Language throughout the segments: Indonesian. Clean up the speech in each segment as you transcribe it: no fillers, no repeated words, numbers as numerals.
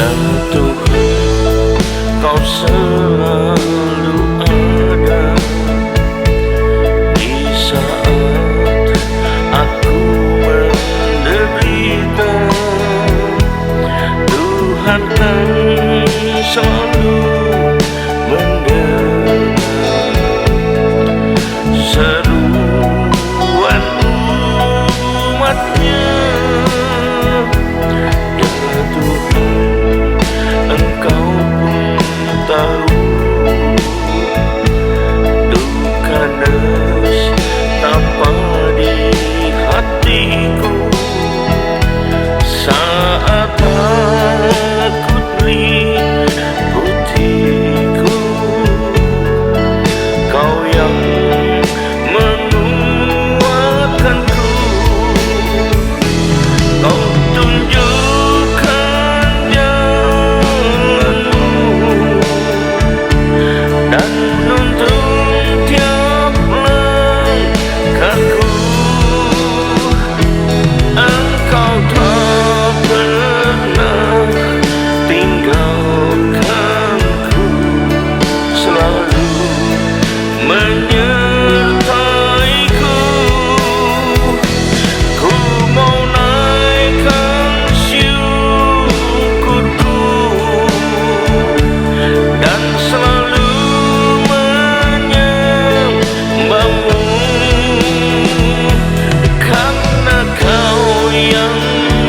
Ya Tuhan, Kau selalu ada di saat aku menderita. Tuhan kan selalu mendengar seruan umatnya. Ya Tuhan, Engkau pun tahu duka nestapa di hatiku saat takut meliputiku. Kau yang menguatkanku, Kau tunjukkan jalanmu dan menuntun tiap langkahku. Engkau tak pernah tinggalkanku, selalu menyertaiku. Ku mau naikkan syukurku dan selalu menyembahmu, karena Kau yang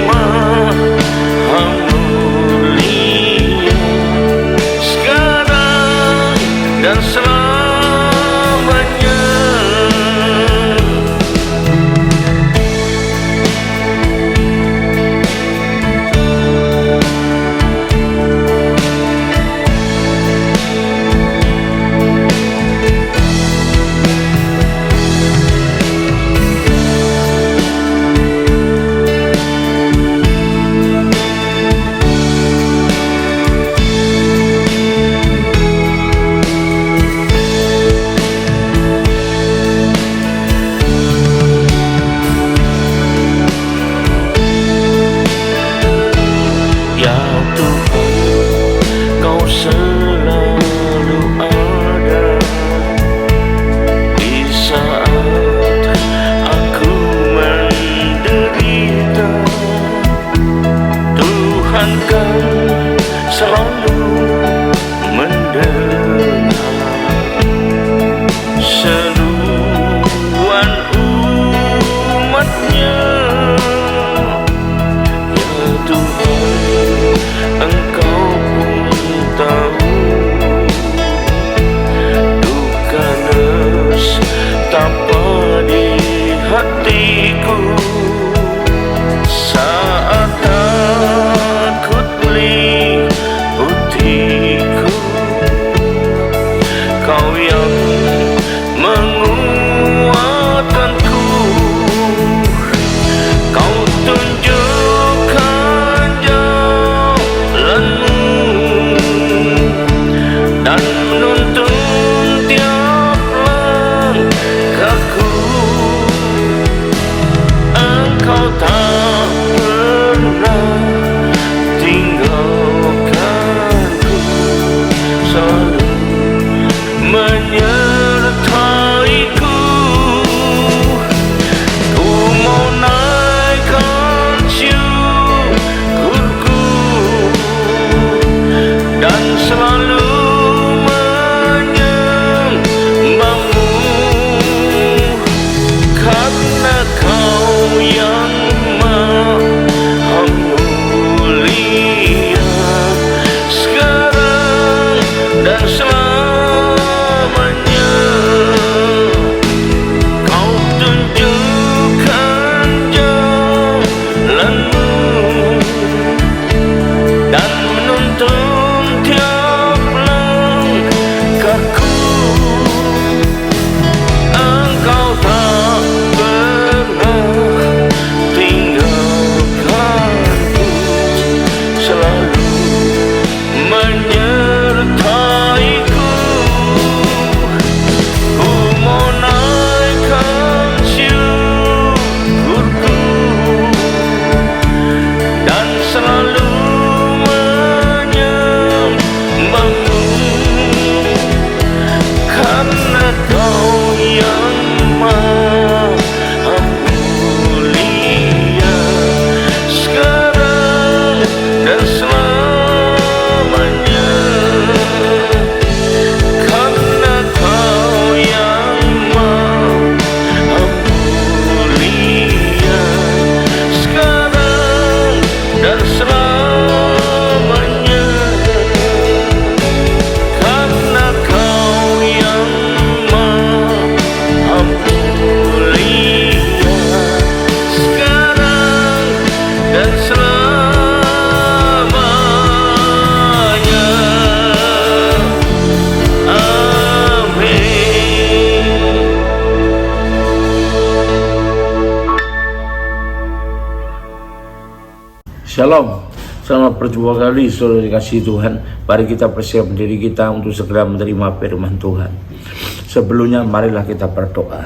Maha Mulia, sekarang dan selamanya. Ya Tuhan, Kau selalu ada di saat aku menderita. Tuhan kan selalu mendengar seruan umatnya. Ya Tuhan, Engkau pun tahu duka nestapa di hatiku saat takut selamanya, karena Kau yang Maha Mulia, sekarang dan selamanya. Amin. Shalom, selamat berjumpa kembali saudara dikasihi Tuhan. Mari kita persiapkan diri kita untuk segera menerima firman Tuhan. Sebelumnya marilah kita berdoa.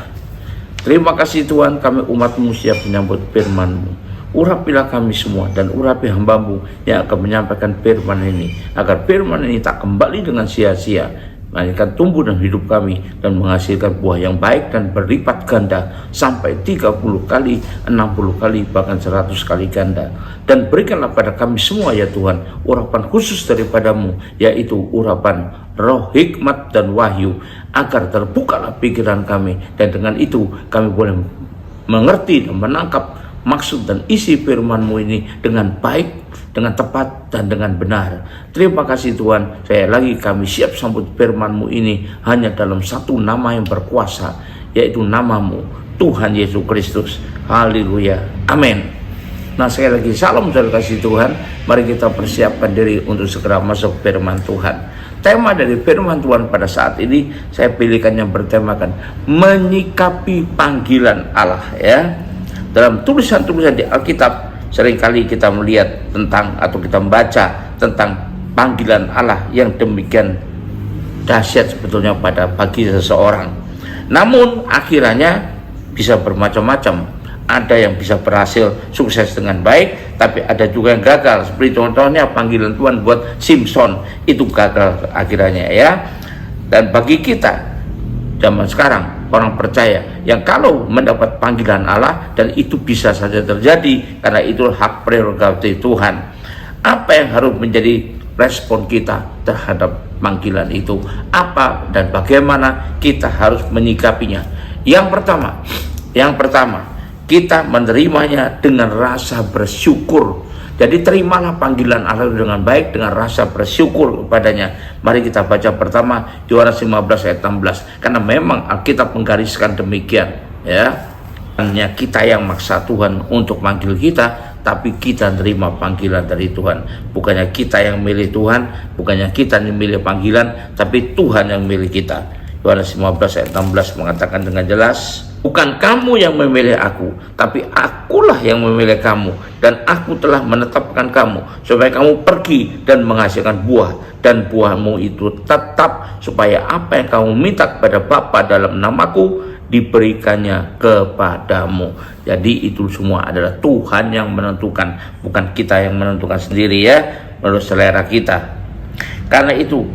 Terima kasih Tuhan, kami umat-Mu siap menyambut firman-Mu. Urapilah kami semua dan urapi hamba-Mu yang akan menyampaikan firman ini, agar firman ini tak kembali dengan sia-sia, melainkan tumbuh dalam hidup kami dan menghasilkan buah yang baik dan berlipat ganda sampai 30 kali, 60 kali, bahkan 100 kali ganda. Dan berikanlah pada kami semua ya Tuhan urapan khusus daripada-Mu, yaitu urapan roh, hikmat dan wahyu, agar terbukalah pikiran kami, dan dengan itu kami boleh mengerti dan menangkap maksud dan isi firman-Mu ini dengan baik, dengan tepat, dan dengan benar. Terima kasih Tuhan, kami siap sambut firman-Mu ini hanya dalam satu nama yang berkuasa, yaitu nama-Mu, Tuhan Yesus Kristus. Haleluya, amin. Nah, sekali lagi salam saudara kasih Tuhan. Mari kita persiapkan diri untuk segera masuk firman Tuhan. Tema dari firman Tuhan pada saat ini saya pilihkan yang bertemakan menyikapi panggilan Allah, ya. Dalam tulisan-tulisan di Alkitab seringkali kita melihat tentang atau kita membaca tentang panggilan Allah yang demikian dahsyat sebetulnya pada bagi seseorang. Namun akhirnya bisa bermacam-macam. Ada yang bisa berhasil sukses dengan baik, tapi ada juga yang gagal. Seperti contohnya panggilan Tuhan buat Simpson, itu gagal akhirnya, ya. Dan bagi kita zaman sekarang, orang percaya yang kalau mendapat panggilan Allah, dan itu bisa saja terjadi karena itu hak prerogatif Tuhan, apa yang harus menjadi respon kita terhadap panggilan itu, apa dan bagaimana kita harus menyikapinya? Yang pertama kita menerimanya dengan rasa bersyukur. Jadi terimalah panggilan Allah dengan baik, dengan rasa bersyukur kepadanya. Mari kita baca pertama Yohanes 15 ayat 16. Karena memang Alkitab menggariskan demikian, ya. Hanya kita yang maksa Tuhan untuk manggil kita, tapi kita terima panggilan dari Tuhan. Bukannya kita yang milih Tuhan, bukannya kita yang milih panggilan, tapi Tuhan yang milih kita. Yohanes 15 ayat 16 mengatakan dengan jelas, bukan kamu yang memilih aku, tapi akulah yang memilih kamu, dan aku telah menetapkan kamu supaya kamu pergi dan menghasilkan buah, dan buahmu itu tetap, supaya apa yang kamu minta kepada Bapa dalam namaku diberikannya kepadamu. Jadi itu semua adalah Tuhan yang menentukan, bukan kita yang menentukan sendiri, ya, menurut selera kita. Karena itu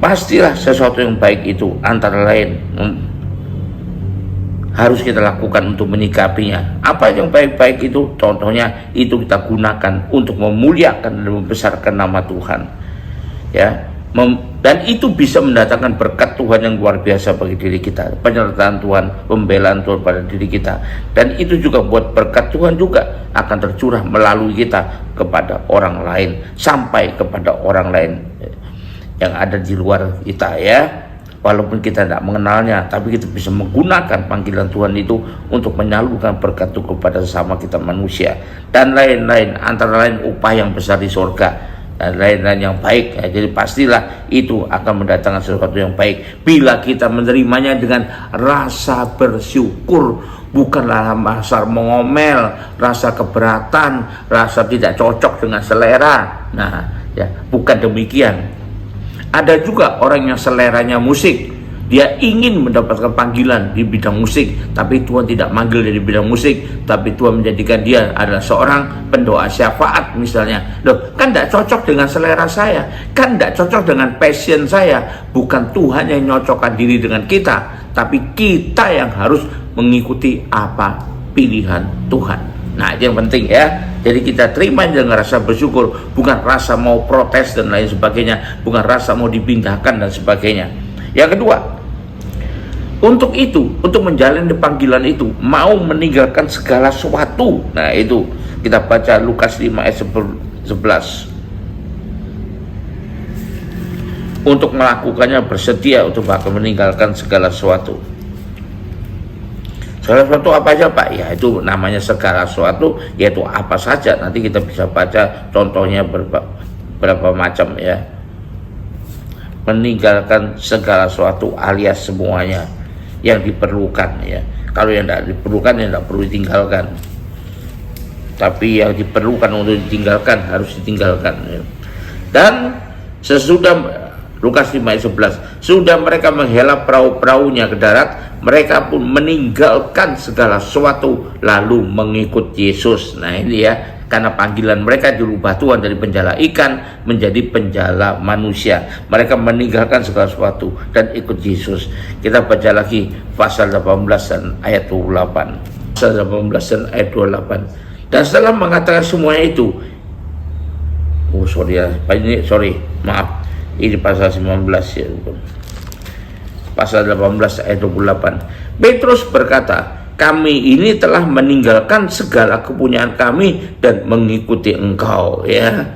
pastilah sesuatu yang baik itu antara lain harus kita lakukan untuk menyikapinya. Apa yang baik-baik itu? Contohnya itu kita gunakan untuk memuliakan dan membesarkan nama Tuhan, ya. Dan itu bisa mendatangkan berkat Tuhan yang luar biasa bagi diri kita, penyertaan Tuhan, pembelaan Tuhan pada diri kita, dan itu juga buat berkat Tuhan juga akan tercurah melalui kita kepada orang lain, sampai kepada orang lain yang ada di luar kita, ya. Walaupun kita tidak mengenalnya, tapi kita bisa menggunakan panggilan Tuhan itu untuk menyalurkan berkat itu kepada sesama kita manusia, dan lain-lain, antara lain upah yang besar di surga, dan lain-lain yang baik, ya. Jadi pastilah itu akan mendatangkan sesuatu yang baik bila kita menerimanya dengan rasa bersyukur, bukanlah rasa mengomel, rasa keberatan, rasa tidak cocok dengan selera. Nah, ya, bukan demikian. Ada juga orang yang seleranya musik, dia ingin mendapatkan panggilan di bidang musik, tapi Tuhan tidak manggil dari bidang musik, tapi Tuhan menjadikan dia adalah seorang pendoa syafaat misalnya. Loh, kan tidak cocok dengan selera saya, kan tidak cocok dengan passion saya. Bukan Tuhan yang nyocokkan diri dengan kita, tapi kita yang harus mengikuti apa pilihan Tuhan. Nah, itu yang penting, ya. Jadi kita terima dengan rasa bersyukur, bukan rasa mau protes dan lain sebagainya, bukan rasa mau dipindahkan dan sebagainya. Yang kedua, untuk itu, untuk menjalani panggilan itu, mau meninggalkan segala sesuatu. Nah, itu Kita baca Lukas 5 ayat 11. Untuk melakukannya bersedia untuk bahkan meninggalkan segala sesuatu. Segala sesuatu apa aja Pak? Ya itu namanya segala sesuatu, yaitu apa saja. Nanti kita bisa baca contohnya berapa macam ya. Meninggalkan segala sesuatu alias semuanya yang diperlukan ya. Kalau yang tidak diperlukan ya tidak perlu ditinggalkan. Tapi yang diperlukan untuk ditinggalkan harus ditinggalkan ya. Dan sesudah Lukas 5 ayat 11, sudah mereka menghela perahu-perahunya ke darat, mereka pun meninggalkan segala sesuatu lalu mengikut Yesus. Nah ini ya, karena panggilan mereka dirubah Tuhan dari penjala ikan menjadi penjala manusia. Mereka meninggalkan segala sesuatu dan ikut Yesus. Kita baca lagi pasal 18 dan ayat 28. Pasal 18 dan ayat 28. Dan setelah mengatakan semuanya itu, maaf. Ini pasal 19 ya. Pasal 18 ayat 28. Petrus berkata, kami ini telah meninggalkan segala kepunyaan kami dan mengikuti engkau ya.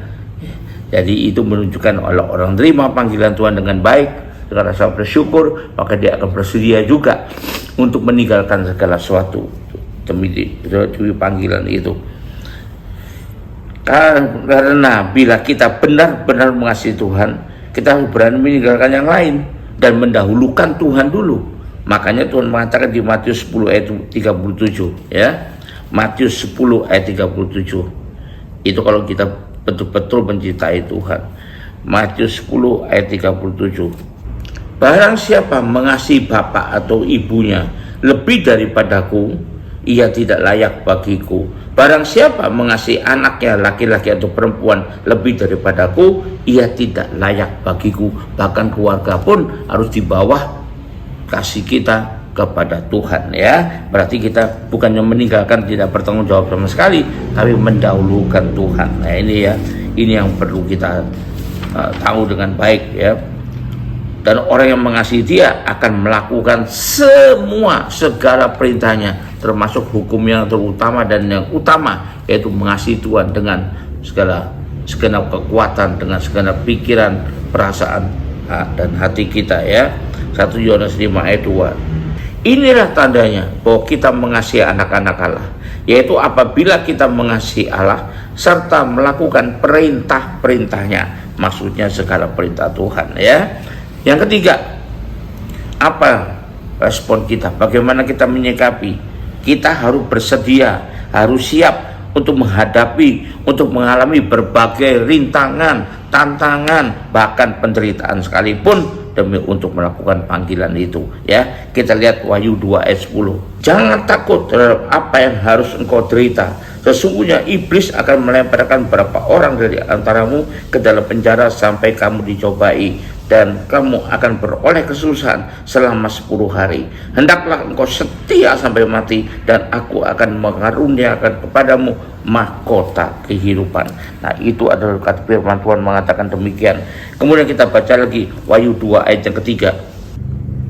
Jadi itu menunjukkan orang terima panggilan Tuhan dengan baik, dengan rasa bersyukur, maka dia akan bersedia juga untuk meninggalkan segala sesuatu demi panggilan itu. Karena bila kita benar-benar mengasihi Tuhan, kita berani meninggalkan yang lain dan mendahulukan Tuhan dulu. Makanya Tuhan mengatakan di Matius 10 ayat 37 ya. Matius 10 ayat 37. Itu kalau kita betul-betul mencintai Tuhan. Matius 10 ayat 37. Barang siapa mengasihi bapak atau ibunya lebih daripadaku, ia tidak layak bagiku. Barang siapa mengasihi anaknya laki-laki atau perempuan lebih daripadaku, ia tidak layak bagiku. Bahkan keluarga pun harus di bawah kasih kita kepada Tuhan ya. Berarti kita bukannya meninggalkan, tidak bertanggung jawab sama sekali, tapi mendahulukan Tuhan. Nah ini ya, ini yang perlu kita tahu dengan baik ya. Dan orang yang mengasihi dia akan melakukan segala perintahnya, termasuk hukum yang terutama dan yang utama, yaitu mengasihi Tuhan dengan segenap kekuatan, dengan segenap pikiran, perasaan dan hati kita ya. 1 Yohanes 5 ayat 2. Inilah tandanya bahwa kita mengasihi anak-anak Allah, yaitu apabila kita mengasihi Allah serta melakukan perintah-perintahnya, maksudnya segala perintah Tuhan ya. Yang ketiga, apa respon kita? Bagaimana kita menyikapi? Kita harus bersedia, harus siap untuk menghadapi, untuk mengalami berbagai rintangan, tantangan, bahkan penderitaan sekalipun demi untuk melakukan panggilan itu ya. Kita lihat Wahyu 2 ayat 10. Jangan takut terhadap apa yang harus engkau derita. Sesungguhnya iblis akan melemparkan beberapa orang dari antaramu ke dalam penjara sampai kamu dicobai, dan kamu akan beroleh kesusahan selama 10 hari. Hendaklah engkau setia sampai mati, dan aku akan mengaruniakan kepadamu mahkota kehidupan. Nah itu adalah kata firman Tuhan mengatakan demikian. Kemudian kita baca lagi Wahyu 2 ayat yang ketiga.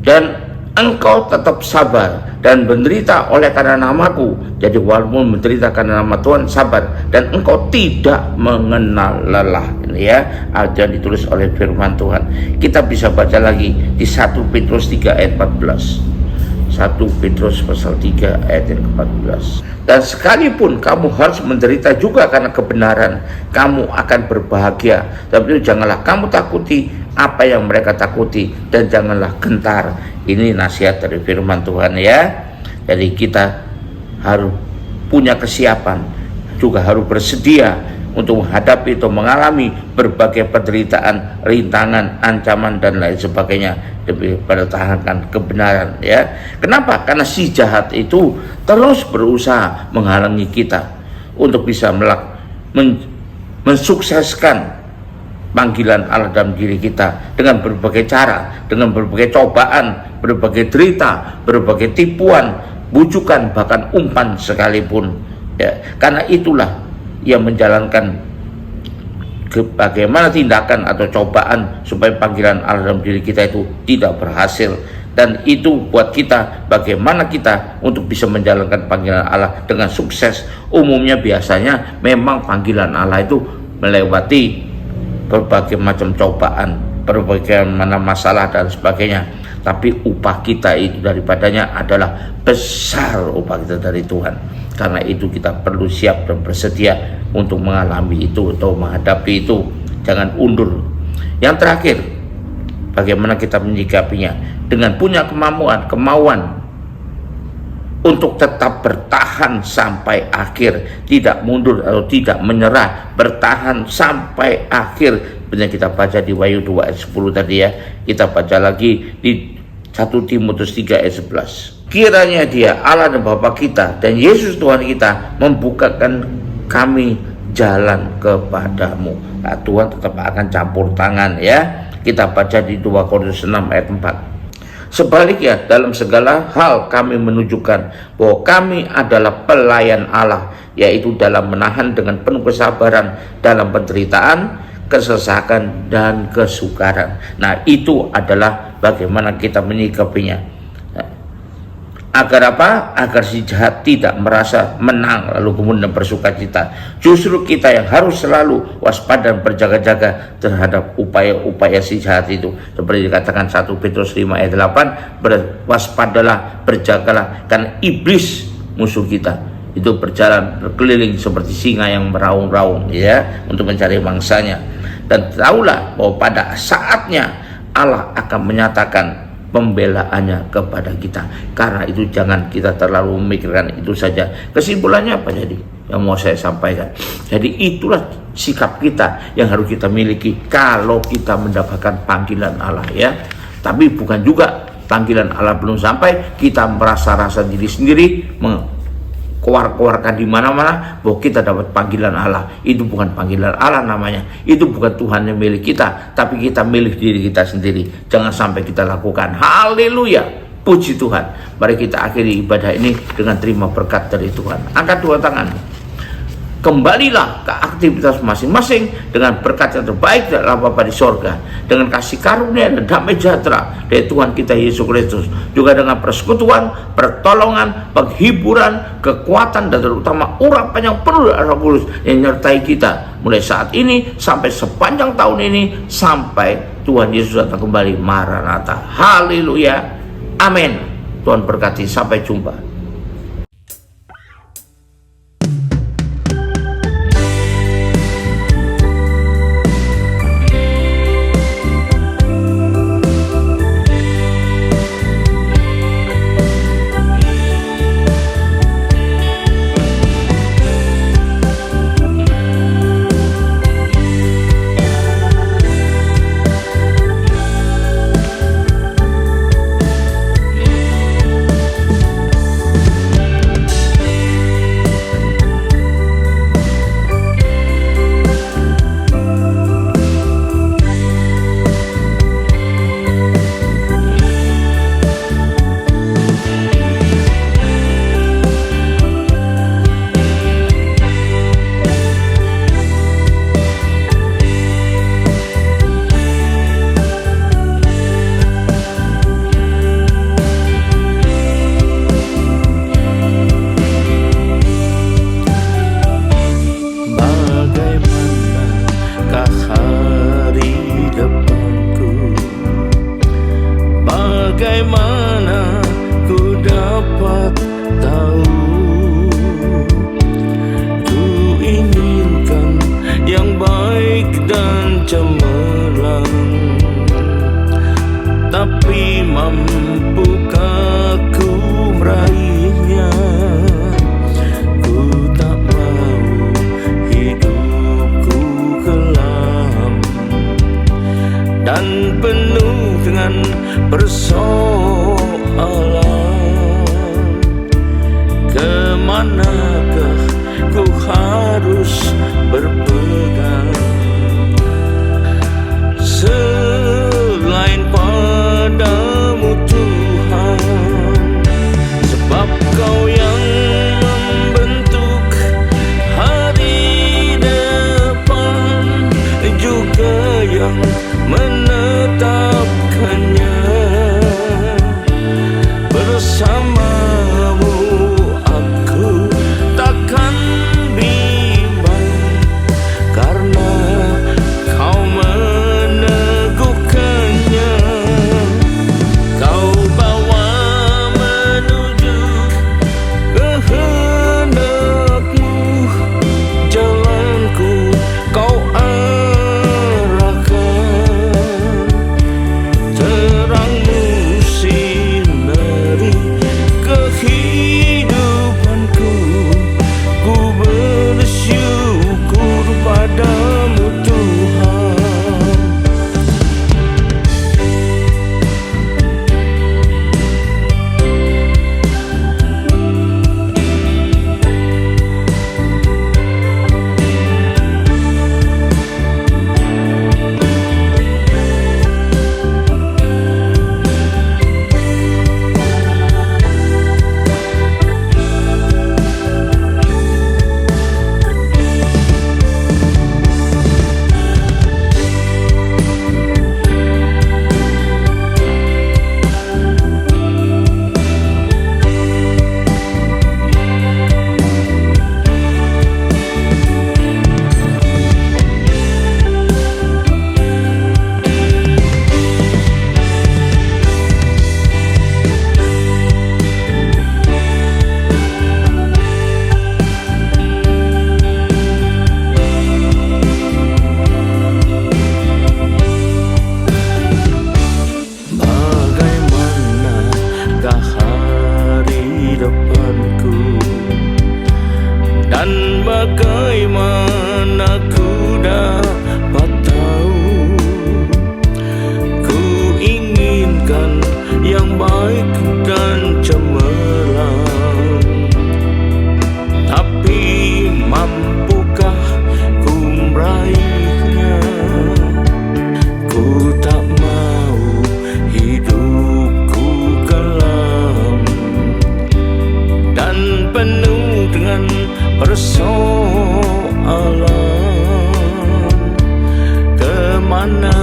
Dan engkau tetap sabar dan menderita oleh karena namaku. Jadi walaupun menderita karena nama Tuhan, sabar, dan engkau tidak mengenal lelah. Ini ya, ada yang ditulis oleh firman Tuhan. Kita bisa baca lagi di 1 Petrus 3 ayat 14. 1 Petrus pasal 3 ayat yang ke-14. Dan sekalipun kamu harus menderita juga karena kebenaran, kamu akan berbahagia. Tapi janganlah kamu takuti apa yang mereka takuti, dan janganlah gentar. Ini nasihat dari firman Tuhan ya. Jadi kita harus punya kesiapan, juga harus bersedia untuk menghadapi atau mengalami berbagai penderitaan, rintangan, ancaman dan lain sebagainya demi pertahankan kebenaran ya. Kenapa? Karena si jahat itu terus berusaha menghalangi kita untuk bisa mensukseskan panggilan Allah dalam diri kita dengan berbagai cara, dengan berbagai cobaan, berbagai derita, berbagai tipuan, bujukan, bahkan umpan sekalipun ya. Karena itulah yang menjalankan bagaimana tindakan atau cobaan supaya panggilan Allah dalam diri kita itu tidak berhasil. Dan itu buat kita, bagaimana kita untuk bisa menjalankan panggilan Allah dengan sukses. Umumnya biasanya memang panggilan Allah itu melewati berbagai macam cobaan, berbagai mana masalah dan sebagainya. Tapi upah kita itu daripadanya adalah besar, upah kita dari Tuhan. Karena itu kita perlu siap dan bersedia untuk mengalami itu atau menghadapi itu. Jangan undur. Yang terakhir, bagaimana kita menyikapinya? Dengan punya kemauan untuk tetap bertahan sampai akhir, tidak mundur atau tidak menyerah, bertahan sampai akhir. Benar kita baca di Wahyu 2 ayat 10 tadi ya. Kita baca lagi di 1 Timotius 3 ayat 11. Kiranya Dia, Allah dan Bapa kita, dan Yesus Tuhan kita membukakan kami jalan kepadamu. Nah, Tuhan tetap akan campur tangan ya. Kita baca di 2 Korintus 6 ayat 4. Sebaliknya, dalam segala hal kami menunjukkan bahwa kami adalah pelayan Allah, yaitu dalam menahan dengan penuh kesabaran dalam penderitaan, kesesakan, dan kesukaran. Nah, itu adalah bagaimana kita menyikapinya. Agar apa? Agar si jahat tidak merasa menang lalu kemudian bersukacita. Justru kita yang harus selalu waspada dan berjaga-jaga terhadap upaya-upaya si jahat itu. Seperti dikatakan 1 Petrus 5 ayat 8, berwaspadalah, berjagalah, karena iblis musuh kita itu berkeliling seperti singa yang meraung-raung ya, untuk mencari mangsanya. Dan tahulah bahwa pada saatnya Allah akan menyatakan pembelaannya kepada kita. Karena itu jangan kita terlalu memikirkan itu saja. Kesimpulannya apa jadi yang mau saya sampaikan? Jadi itulah sikap kita yang harus kita miliki kalau kita mendapatkan panggilan Allah ya. Tapi bukan juga panggilan Allah belum sampai kita merasa-rasa diri sendiri keluar-keluarkan di mana-mana bahwa kita dapat panggilan Allah. Itu bukan panggilan Allah namanya. Itu bukan Tuhan yang milik kita, tapi kita milik diri kita sendiri. Jangan sampai kita lakukan. Haleluya, puji Tuhan. Mari kita akhiri ibadah ini dengan terima berkat dari Tuhan. Angkat dua tangan. Kembalilah ke aktivitas masing-masing dengan berkat yang terbaik dari Bapa di sorga, dengan kasih karunia dan damai sejahtera dari Tuhan kita Yesus Kristus, juga dengan persekutuan, pertolongan, penghiburan, kekuatan, dan terutama urapan yang penuh dari Roh Kudus yang menyertai kita mulai saat ini sampai sepanjang tahun ini, sampai Tuhan Yesus datang kembali. Maranatha. Haleluya. Amin. Tuhan berkati. Sampai jumpa. Bagaimana ku dapat tahu? Ku inginkan yang baik dan cemerlang, tapi mampukah ku meraihnya? Ku tak mau hidupku kelam dan penuh dengan persoalan. Kemanakah ku harus berpegang selain padamu Tuhan? Sebab Kau yang membentuk hari depan, juga yang menetapkannya. mana